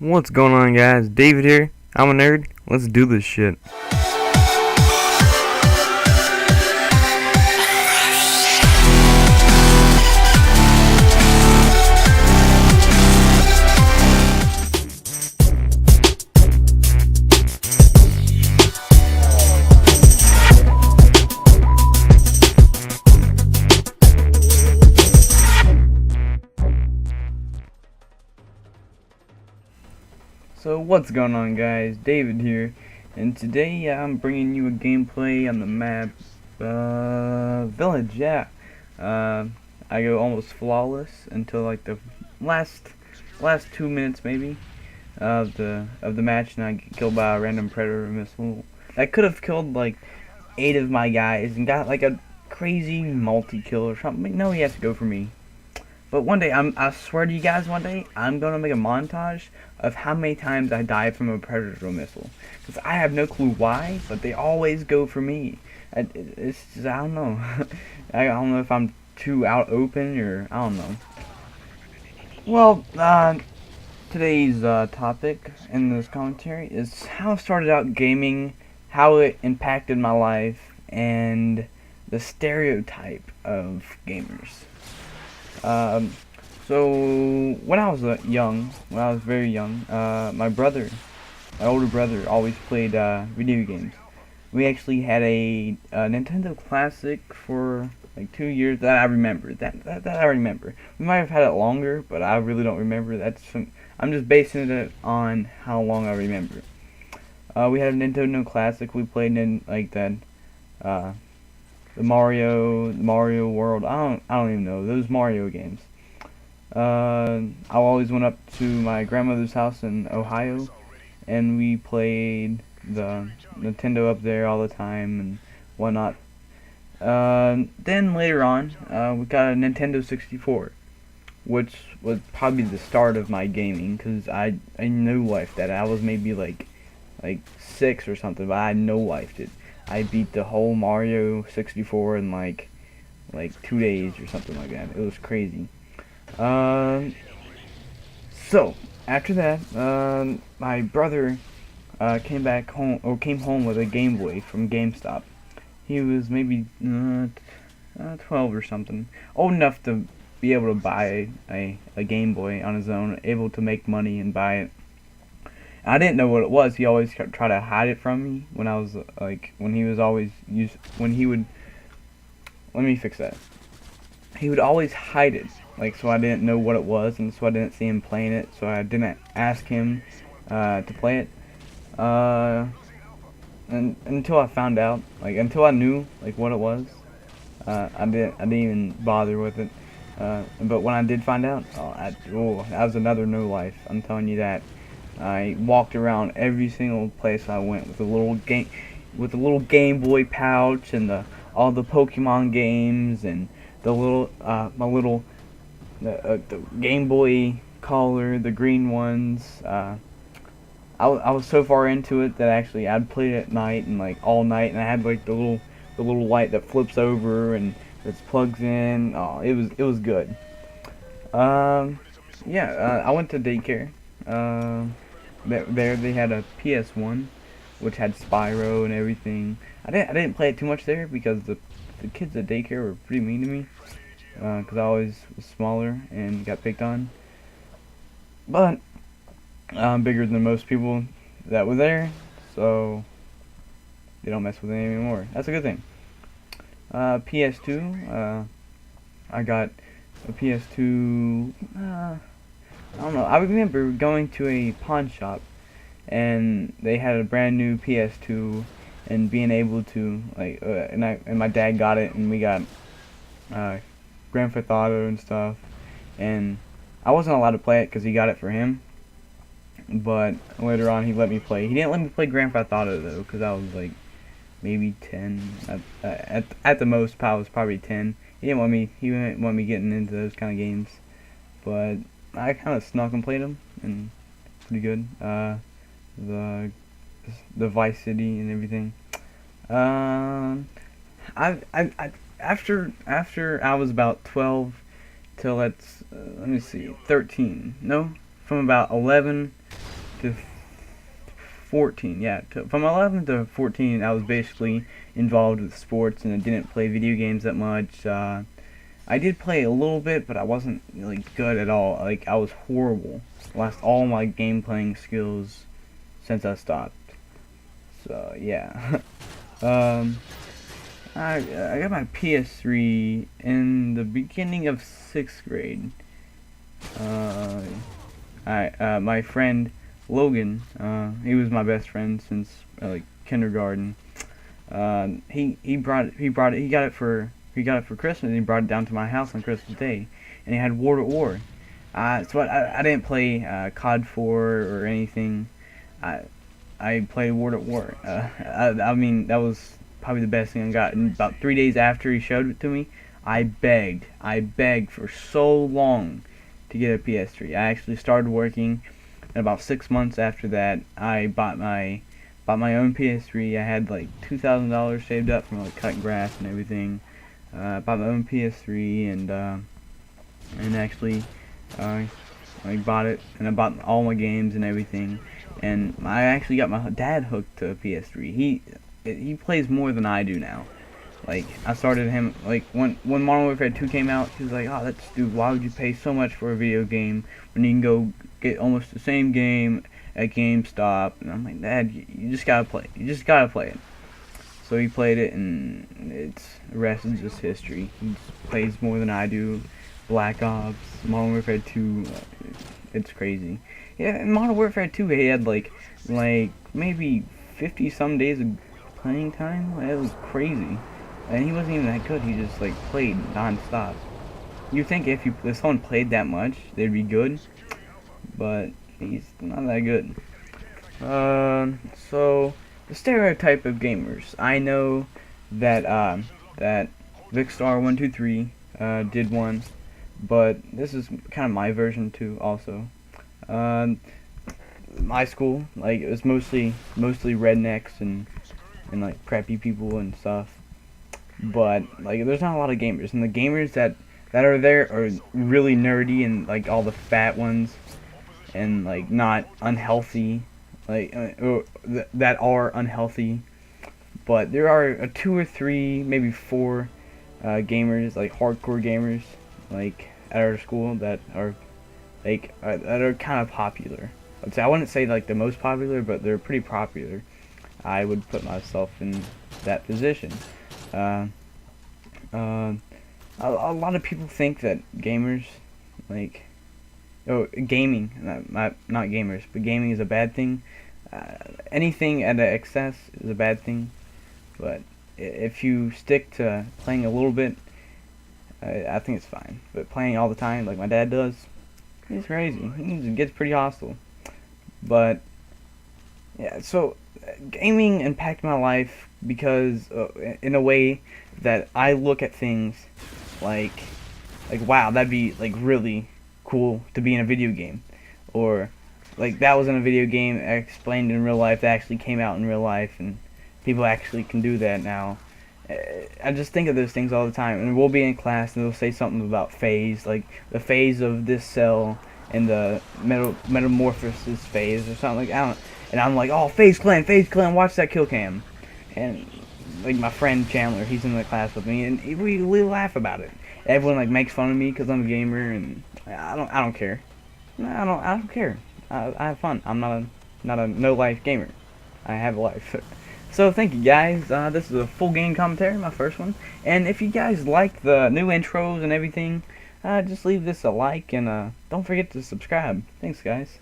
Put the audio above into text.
What's going on, guys? David here. I'm a nerd. Let's do this shit. So what's going on, guys? David here, and today I'm bringing you a gameplay on the map Village. Yeah, I go almost flawless until like the last 2 minutes maybe of the match, and I get killed by a random predator missile that could have killed like 8 of my guys and got like a crazy multi-kill or something. No, he has to go for me. But one day, I swear to you guys, one day, I'm going to make a montage of how many times I died from a Predator missile. Because I have no clue why, but they always go for me. It's just, I don't know. I don't know if I'm too out open or, I don't know. Well, today's topic in this commentary is how I started out gaming, how it impacted my life, and the stereotype of gamers. So when I was very young, my older brother, always played video games. We actually had a Nintendo Classic for like 2 years that I remember. That I remember. We might have had it longer, but I really don't remember. I'm just basing it on how long I remember. We had a Nintendo Classic. We played in like that. The Mario World. I don't even know those Mario games. I always went up to my grandmother's house in Ohio, and we played the Nintendo up there all the time and whatnot. Then later on, we got a Nintendo 64, which was probably the start of my gaming, because I no-lifed that. I was maybe like 6 or something, but I no-lifed it. I beat the whole Mario 64 in like 2 days or something like that. It was crazy. So after that, my brother came home with a Game Boy from GameStop. He was maybe 12 or something, old enough to be able to buy a Game Boy on his own, able to make money and buy it. I didn't know what it was. He always tried to hide it from me when I was let me fix that. He would always hide it, so I didn't know what it was, and so I didn't see him playing it, so I didn't ask him to play it. And until I found out, until I knew what it was, I didn't even bother with it. But when I did find out, that was another no life. I'm telling you that. I walked around every single place I went with a little Game Boy pouch and all the Pokemon games and the Game Boy color, the green ones. I was so far into it that actually I'd play it at night and all night, and I had the little light that flips over and that plugs in. Oh, it was good. I went to daycare. There they had a PS1, which had Spyro and everything. I didn't play it too much there because the kids at daycare were pretty mean to me, because I always was smaller and got picked on. But I'm bigger than most people that were there, so they don't mess with me anymore. That's a good thing. PS2. I got a PS2. I don't know. I remember going to a pawn shop, and they had a brand new PS2, and being able to and my dad got it, and we got Grand Theft Auto and stuff, and I wasn't allowed to play it because he got it for him. But later on, he let me play. He didn't let me play Grand Theft Auto though, because I was maybe 10. At the most, I was probably 10. He didn't want me getting into those kind of games, but I kind of snuck and played them, and pretty good. The Vice City and everything. After I was about 12 till let me see, 13. No, from about 11 to 14. Yeah, from 11 to 14, I was basically involved with sports, and I didn't play video games that much. I did play a little bit, but I wasn't really good at all. Like, I was horrible. Lost all my game playing skills since I stopped. So yeah. I got my PS3 in the beginning of 6th grade. My friend Logan, he was my best friend since like kindergarten. He got it for Christmas, and he brought it down to my house on Christmas Day, and he had War at War. So I didn't play COD 4 or anything. I played War at War. I mean, that was probably the best thing I got. And about 3 days after he showed it to me, I begged for so long to get a PS3. I actually started working, and about 6 months after that, I bought my own PS3. I had like $2,000 saved up from like cutting grass and everything. I bought my own PS3, and actually I bought it, and I bought all my games and everything. And I actually got my dad hooked to a PS3. He plays more than I do now. Like, I started him, like, when Modern Warfare 2 came out, he was like, oh, that's stupid, why would you pay so much for a video game when you can go get almost the same game at GameStop? And I'm like, Dad, you just gotta play it. You just gotta play it. So he played it, and the rest is just history. He just plays more than I do. Black Ops, Modern Warfare 2, it's crazy. Yeah, in Modern Warfare 2, he had, like maybe 50 some days of playing time. Like, that was crazy. And he wasn't even that good. He just like played non-stop. You'd think if someone played that much, they'd be good, but he's not that good. So the stereotype of gamers. I know that that Vicstar123 did one, but this is kind of my version too. Also, my school, like, it was mostly rednecks and like preppy people and stuff. But like, there's not a lot of gamers, and the gamers that are there are really nerdy and like all the fat ones, and like not unhealthy, like that are unhealthy. But there are 2 or 3, maybe 4 gamers, like hardcore gamers, like at our school that are kind of popular. I wouldn't say like the most popular, but they're pretty popular. I would put myself in that position. A lot of people think that gamers, like, gaming, not gamers, but gaming is a bad thing. Anything at an excess is a bad thing, but if you stick to playing a little bit, I think it's fine. But playing all the time, like my dad does, it's crazy. It gets pretty hostile. But yeah, so gaming impacted my life because in a way that I look at things like wow, that'd be like really cool to be in a video game, or like that was in a video game explained in real life, that actually came out in real life, and people actually can do that now. I just think of those things all the time, and we'll be in class and they'll say something about phase, like the phase of this cell and the metamorphosis phase or something, like, and I'm like, oh, phase clan, watch that kill cam. And like my friend Chandler, he's in the class with me, and we laugh about it. Everyone like makes fun of me because I'm a gamer, and I don't care. I don't care. I have fun. I'm not a no life gamer. I have a life. So thank you guys. This is a full game commentary, my first one. And if you guys like the new intros and everything, just leave this a like, and don't forget to subscribe. Thanks, guys.